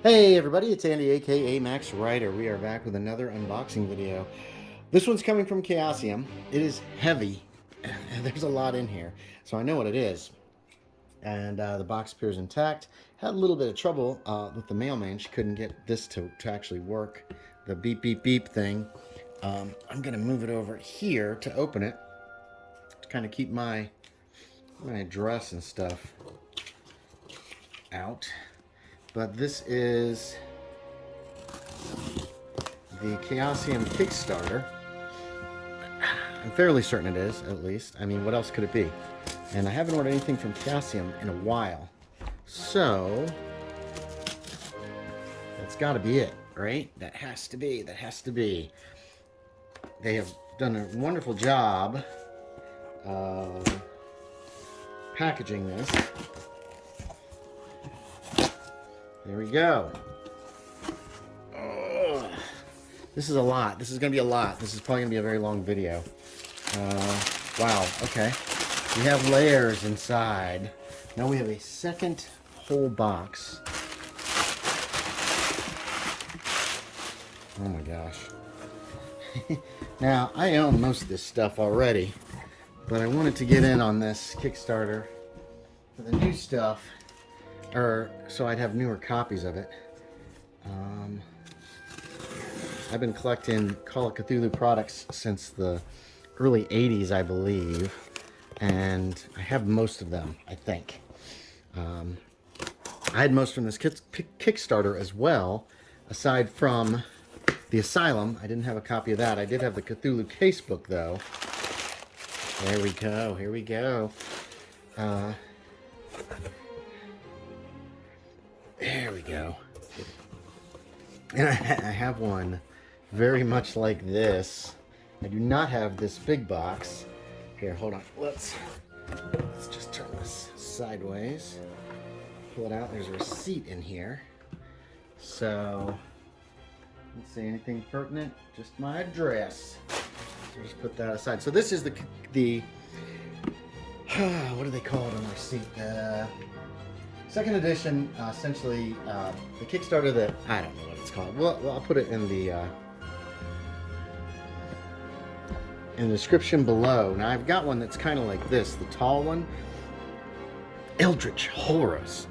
Hey everybody, it's Andy aka Max Writer. We are back with another unboxing video. This one's coming from Chaosium. It is heavy, and there's a lot in here, so I know what it is. And the box appears intact. Had a little bit of trouble with the mailman. She couldn't get this to actually work, the beep beep beep thing. I'm gonna move it over here to open it, to kind of keep my address and stuff out. But this is the Chaosium Kickstarter. I'm fairly certain it is, at least. I mean, what else could it be? And I haven't ordered anything from Chaosium in a while. So, that's got to be it, right? That has to be. They have done a wonderful job of packaging this. There we go. Oh, this is a lot. This is going to be a lot. This is probably going to be a very long video. Wow, okay. We have layers inside. Now we have a second whole box. Oh my gosh. Now, I own most of this stuff already, but I wanted to get in on this Kickstarter for the new stuff. So I'd have newer copies of it. I've been collecting Call of Cthulhu products since the early 80s, I believe, and I have most of them, I think. I had most from this Kickstarter as well, aside from the Asylum. I didn't have a copy of that. I did have the Cthulhu casebook, though. There we go. Here we go. There we go. And I have one very much like this. I do not have this big box. Here, hold on. Let's just turn this sideways. Pull it out. There's a receipt in here. So, let's see, anything pertinent? Just my address. So just put that aside. So this is the what do they call it on the receipt? Second edition, essentially, the Kickstarter that, I don't know what it's called. Well, I'll put it in the description below. Now, I've got one that's kind of like this, the tall one. Eldritch Horrors.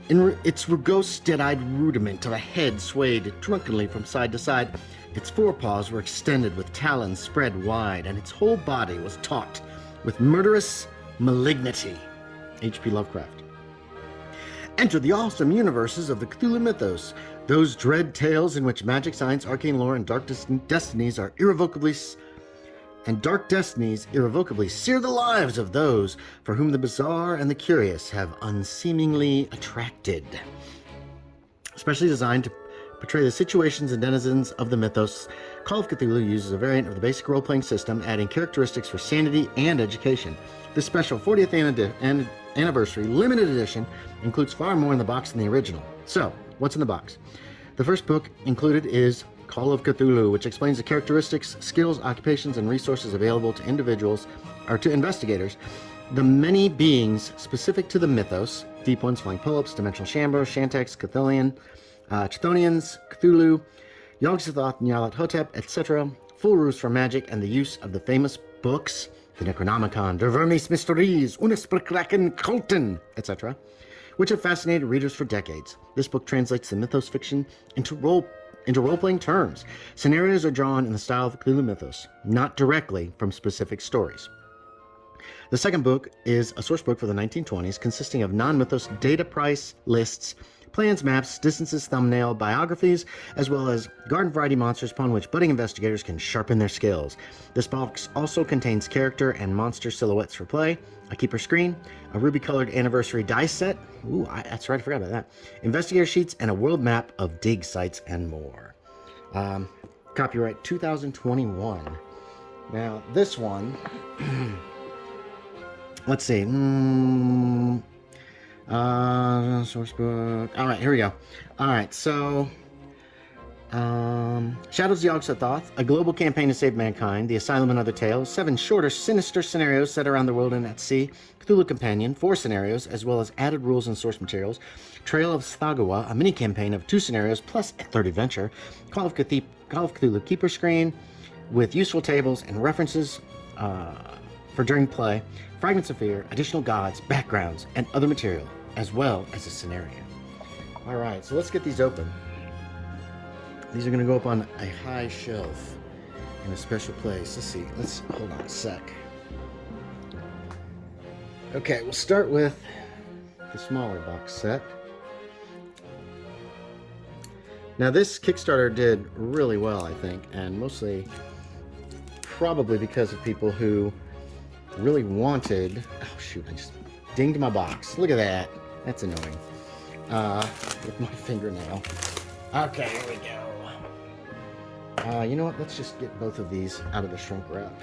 Its rugose, dead-eyed rudiment of a head swayed drunkenly from side to side. Its forepaws were extended with talons spread wide, and its whole body was taut with murderous malignity. H.P. Lovecraft. Enter the awesome universes of the Cthulhu mythos, those dread tales in which magic, science, arcane lore, and dark destinies irrevocably sear the lives of those for whom the bizarre and the curious have unseemingly attracted. Especially designed to portray the situations and denizens of the mythos, Call of Cthulhu uses a variant of the basic role-playing system, adding characteristics for sanity and education. This special 40th anniversary limited edition includes far more in the box than the original. So, what's in the box? The first book included is Call of Cthulhu, which explains the characteristics, skills, occupations, and resources available to individuals or to investigators, the many beings specific to the mythos, deep ones, flying polyps, dimensional shambros, shantax, Chthonians, Cthulhu, Yog-Sothoth, Nyarlathotep, etc., full rules for magic, and the use of the famous books, the Necronomicon, Der Vermis Mysteries, Unesperkraken Kulten, etc., which have fascinated readers for decades. This book translates the mythos fiction into role-playing terms. Scenarios are drawn in the style of the Cthulhu mythos, not directly from specific stories. The second book is a source book for the 1920s, consisting of non-mythos data price lists, plans, maps, distances, thumbnail, biographies, as well as garden variety monsters upon which budding investigators can sharpen their skills. This box also contains character and monster silhouettes for play, a keeper screen, a ruby-colored anniversary dice set, that's right, I forgot about that, investigator sheets, and a world map of dig sites and more. Copyright 2021. Now, this one, let's see, source book. All right, here we go. All right, so Shadows of Yog-Sothoth, a global campaign to save mankind, The Asylum and Other Tales, 7 shorter, sinister scenarios set around the world and at sea, Cthulhu Companion, 4 scenarios, as well as added rules and source materials, Trail of Slagawa, a mini-campaign of 2 scenarios, plus a 3rd adventure, Call of Cthulhu Keeper Screen, with useful tables and references for during play, Fragments of Fear, additional gods, backgrounds, and other material, as well as a scenario. Alright, so let's get these open. These are going to go up on a high shelf in a special place. Let's see. Let's hold on a sec. Okay, we'll start with the smaller box set. Now this Kickstarter did really well, I think, and mostly probably because of people who really wanted... Oh shoot, I just dinged my box. Look at that. That's annoying. With my fingernail. Okay, here we go. You know what? Let's just get both of these out of the shrink wrap.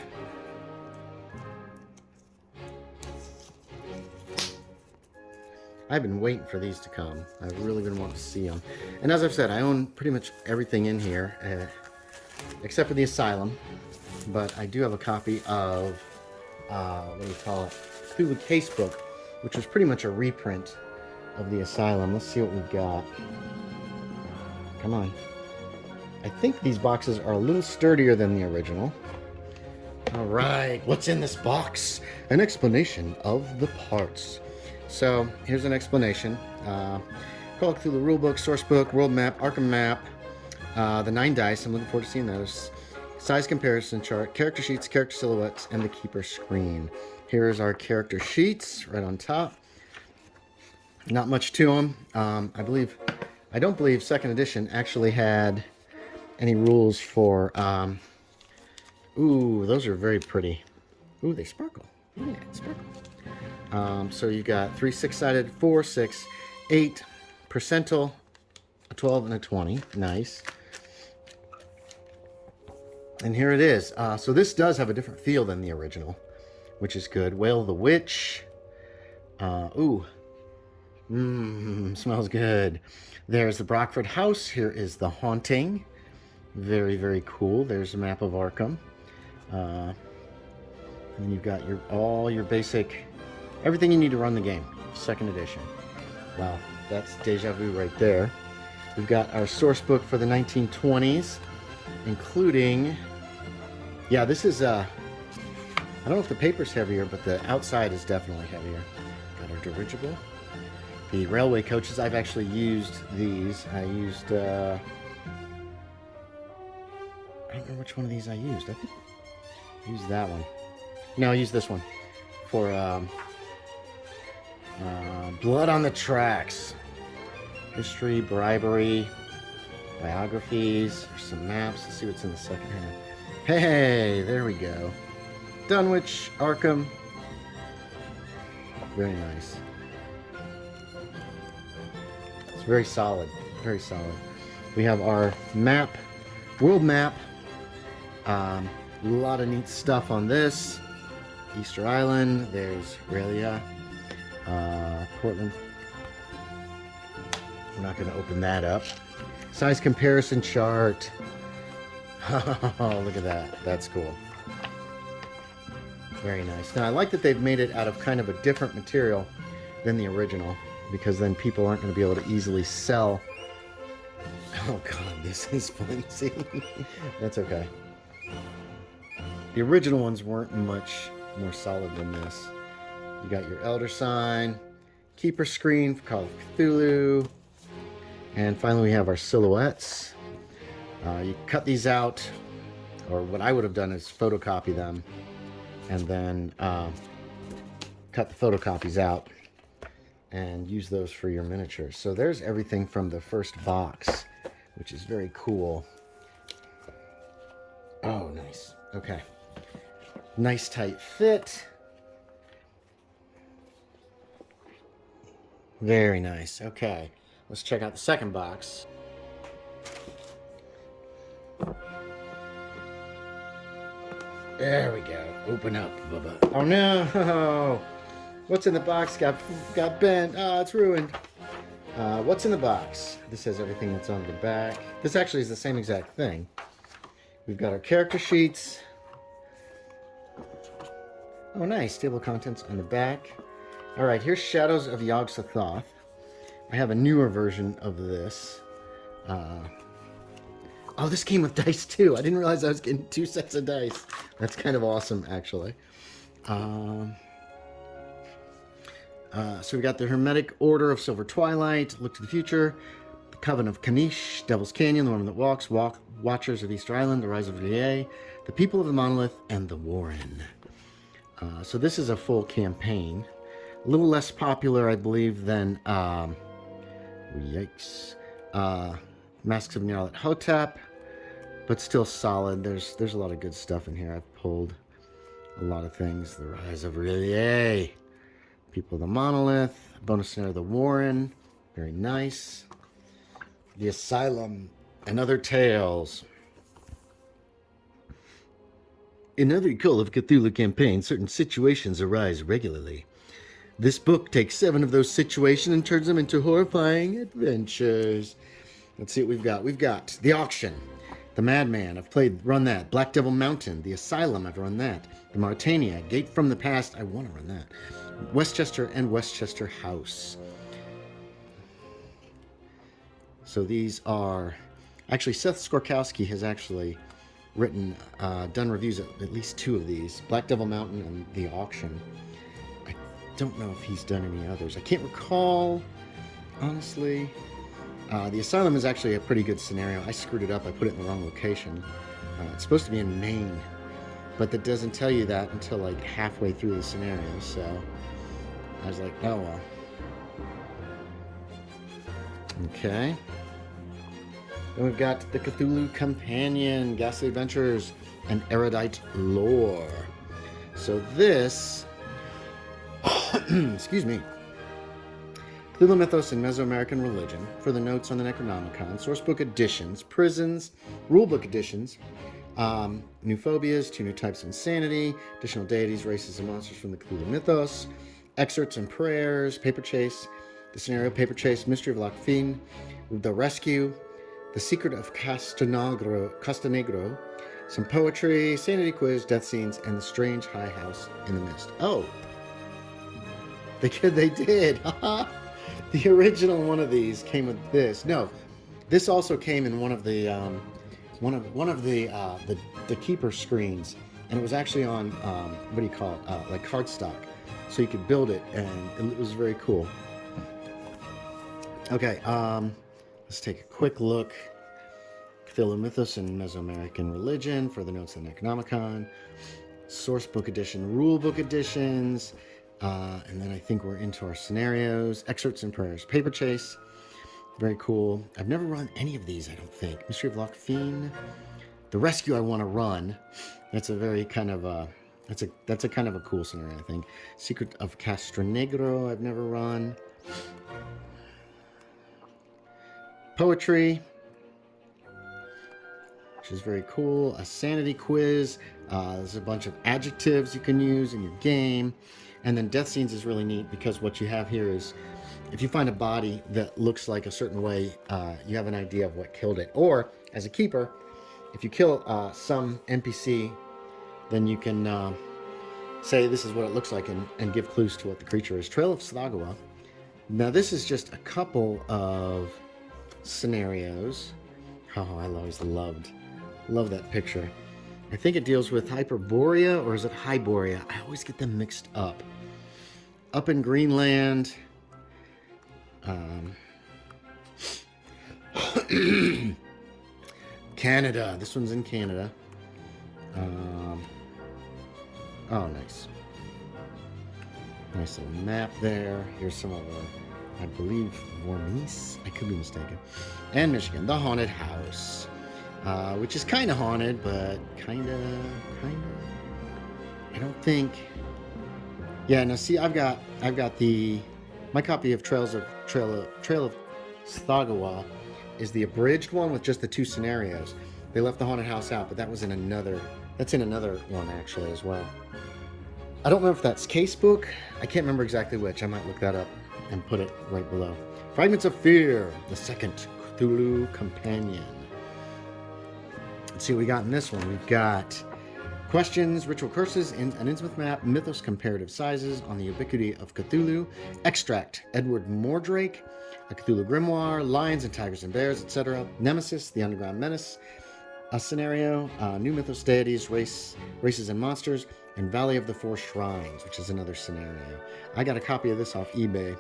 I've been waiting for these to come. I've really been wanting to see them. And as I've said, I own pretty much everything in here, except for the Asylum. But I do have a copy of, what do you call it? Cthulhu Casebook, which was pretty much a reprint of the Asylum. Let's see what we've got. Come on. I think these boxes are a little sturdier than the original. Alright, what's in this box? An explanation of the parts. So, here's an explanation. Call of Cthulhu Rulebook, Sourcebook, World Map, Arkham Map, the 9 dice, I'm looking forward to seeing those. Size comparison chart, character sheets, character silhouettes, and the keeper screen. Here's our character sheets, right on top. Not much to them. I don't believe 2nd edition actually had any rules for, ooh, those are very pretty. Ooh, they sparkle. Yeah, sparkle. So you got 3 6-sided, 4, 6, 8, percentile, a 12, and a 20. Nice. And here it is. So this does have a different feel than the original, which is good. Whale the Witch. Ooh. Smells good. There's the Brockford House. Here is the Haunting. Very, very cool. There's a map of Arkham. And then you've got all your basic, everything you need to run the game. 2nd edition. Wow, that's deja vu right there. We've got our source book for the 1920s, including, yeah, this is, I don't know if the paper's heavier, but the outside is definitely heavier. Got our dirigible. The railway coaches, I've actually used these. I used, I don't remember which one of these I used. I think I used that one. No, I used this one for Blood on the Tracks. History, bribery, biographies, there's some maps. Let's see what's in the second hand. Hey, there we go. Dunwich, Arkham. Very nice. It's very solid. Very solid. We have our map, world map. A lot of neat stuff on this. Easter Island. There's Aurelia. Portland. We're not going to open that up. Size comparison chart. Oh, look at that. That's cool. Very nice. Now, I like that they've made it out of kind of a different material than the original, because then people aren't going to be able to easily sell. Oh, God, this is flimsy. That's okay. The original ones weren't much more solid than this. You got your Elder Sign, Keeper Screen for Call of Cthulhu, and finally we have our silhouettes. You cut these out, or what I would have done is photocopy them, and then cut the photocopies out and use those for your miniatures. So there's everything from the first box, which is very cool. Oh, nice. Okay. Nice tight fit. Very nice. Okay. Let's check out the second box. There we go. Open up, Bubba. Oh no! What's in the box got bent. Oh, it's ruined. What's in the box? This has everything that's on the back. This actually is the same exact thing. We've got our character sheets. Oh, nice. Table of contents on the back. All right, here's Shadows of Yog-Sothoth. I have a newer version of this. Oh, this came with dice too. I didn't realize I was getting 2 sets of dice. That's kind of awesome, actually. So we got the Hermetic Order of Silver Twilight, Look to the Future, the Coven of Kanish, Devil's Canyon, The Woman That Walks, Watchers of Easter Island, The Rise of Rie, The People of the Monolith, and The Warren. So this is a full campaign. A little less popular, I believe, than yikes, Masks of Nyarlathotep Hotep, but still solid. There's a lot of good stuff in here. I've pulled a lot of things. The Rise of Rie, People of the Monolith, bonus scenario The Warren, very nice. The Asylum and Other Tales. In every Call of Cthulhu campaign, certain situations arise regularly. This book takes 7 of those situations and turns them into horrifying adventures. Let's see what we've got. We've got The Auction, The Madman, I've run that. Black Devil Mountain, The Asylum, I've run that. The Mauritania, Gate from the Past, I want to run that. Westchester and Westchester House. So these are... Actually, Seth Skorkowski has actually written, done reviews of at least 2 of these. Black Devil Mountain and The Auction. I don't know if he's done any others. I can't recall, honestly. The Asylum is actually a pretty good scenario. I screwed it up. I put it in the wrong location. It's supposed to be in Maine, but that doesn't tell you that until like halfway through the scenario, so I was like, oh well. Okay. Then we've got the Cthulhu Companion, Ghastly Adventures, and Erudite Lore. So this, excuse me, Cthulhu Mythos and Mesoamerican Religion, for the notes on the Necronomicon, sourcebook editions, prisons, rulebook editions, new phobias, 2 new types of insanity, additional deities, races, and monsters from the Cthulhu Mythos, excerpts and prayers, paper chase, the scenario paper chase, mystery of Loch Fyne, the rescue, the secret of Castanegro, some poetry, sanity quiz, death scenes, and the strange high house in the mist. Oh, they did. The original one of these came with this. No, this also came in one of the the keeper screens, and it was actually on what do you call it? Like cardstock, so you could build it, and it was very cool. Okay, let's take a quick look. Cthulhu Mythos and Mesoamerican Religion for the notes on the Necronomicon, sourcebook edition, rulebook editions. And then I think we're into our scenarios, excerpts and prayers, paper chase, very cool. I've never run any of these, I don't think. Mystery of Loch Fyne, the rescue I want to run. That's a very kind of that's a kind of a cool scenario, I think. Secret of Castanegro, I've never run. Poetry, which is very cool. A sanity quiz. There's a bunch of adjectives you can use in your game. And then death scenes is really neat because what you have here is if you find a body that looks like a certain way, you have an idea of what killed it. Or, as a keeper, if you kill some NPC, then you can say this is what it looks like and give clues to what the creature is. Trail of Slagawa. Now, this is just a couple of scenarios. Oh, I always love that picture. I think it deals with Hyperborea, or is it Hyborea? I always get them mixed up. Up in Greenland. Canada. This one's in Canada. Oh, nice. Nice little map there. Here's some of our, I believe, Vormis. I could be mistaken. And Michigan, the Haunted House. Which is kind of haunted, but kind of. I don't think. Yeah, now see, I've got my copy of Trail of Slagawa is the abridged one with just the 2 scenarios. They left the haunted house out, but that's in another one actually as well. I don't know if that's casebook. I can't remember exactly which. I might look that up and put it right below. Fragments of Fear, the second Cthulhu companion. Let's see what we got in this one. We've got questions, ritual curses, an Innsmouth map, mythos comparative sizes on the ubiquity of Cthulhu, extract, Edward Mordrake, a Cthulhu grimoire, lions and tigers and bears, etc. Nemesis, the underground menace, a scenario, new mythos deities, races and monsters, and Valley of the Four Shrines, which is another scenario. I got a copy of this off eBay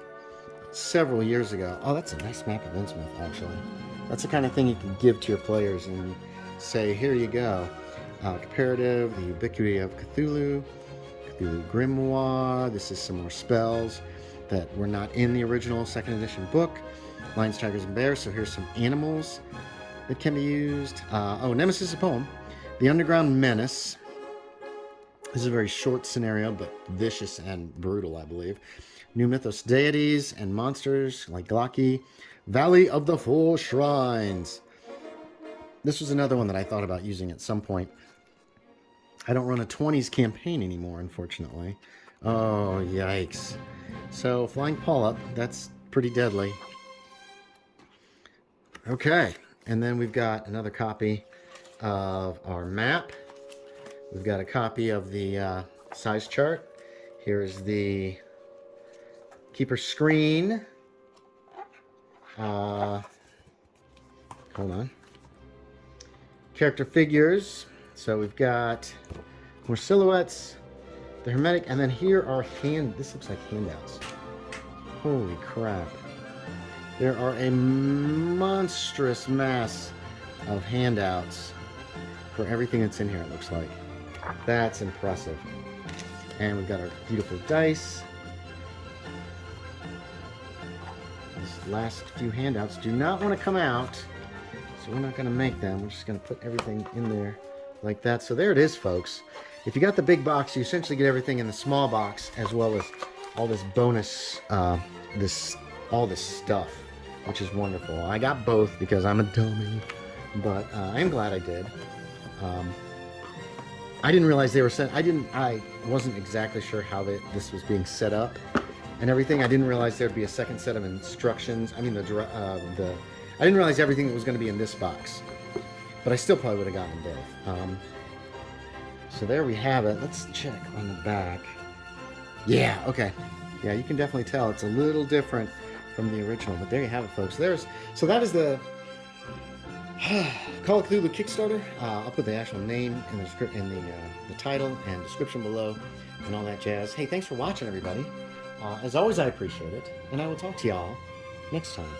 several years ago. Oh, that's a nice map of Innsmouth, actually. That's the kind of thing you can give to your players and say, here you go. Comparative, the ubiquity of Cthulhu, Cthulhu grimoire. This is some more spells that were not in the original second edition book. Lions, tigers, and bears. So here's some animals that can be used. Nemesis is a poem. The Underground Menace. This is a very short scenario, but vicious and brutal, I believe. New mythos deities and monsters like Glocki. Valley of the Four Shrines. This was another one that I thought about using at some point. I don't run a 20s campaign anymore, unfortunately. Oh, yikes. So, Flying Polyp, that's pretty deadly. Okay, and then we've got another copy of our map. We've got a copy of the size chart. Here's the keeper screen. Hold on. Character figures. So we've got more silhouettes, the hermetic, and then here are this looks like handouts. Holy crap. There are a monstrous mass of handouts for everything that's in here, it looks like. That's impressive. And we've got our beautiful dice. These last few handouts do not want to come out, so we're not going to make them. We're just going to put everything in there like that. So there it is, folks. If you got the big box, you essentially get everything in the small box, as well as all this bonus, all this stuff, which is wonderful. I got both because I'm a dummy, but I am glad I did. I didn't realize they were set. I wasn't exactly sure how this was being set up and everything. I didn't realize there'd be a second set of instructions. I mean, I didn't realize everything that was going to be in this box. But I still probably would have gotten both. So there we have it. Let's check on the back. Yeah, okay. Yeah, you can definitely tell it's a little different from the original. But there you have it, folks. So that is the Call of Cthulhu Kickstarter. I'll put the actual name in the title and description below and all that jazz. Hey, thanks for watching, everybody. As always, I appreciate it. And I will talk to y'all next time.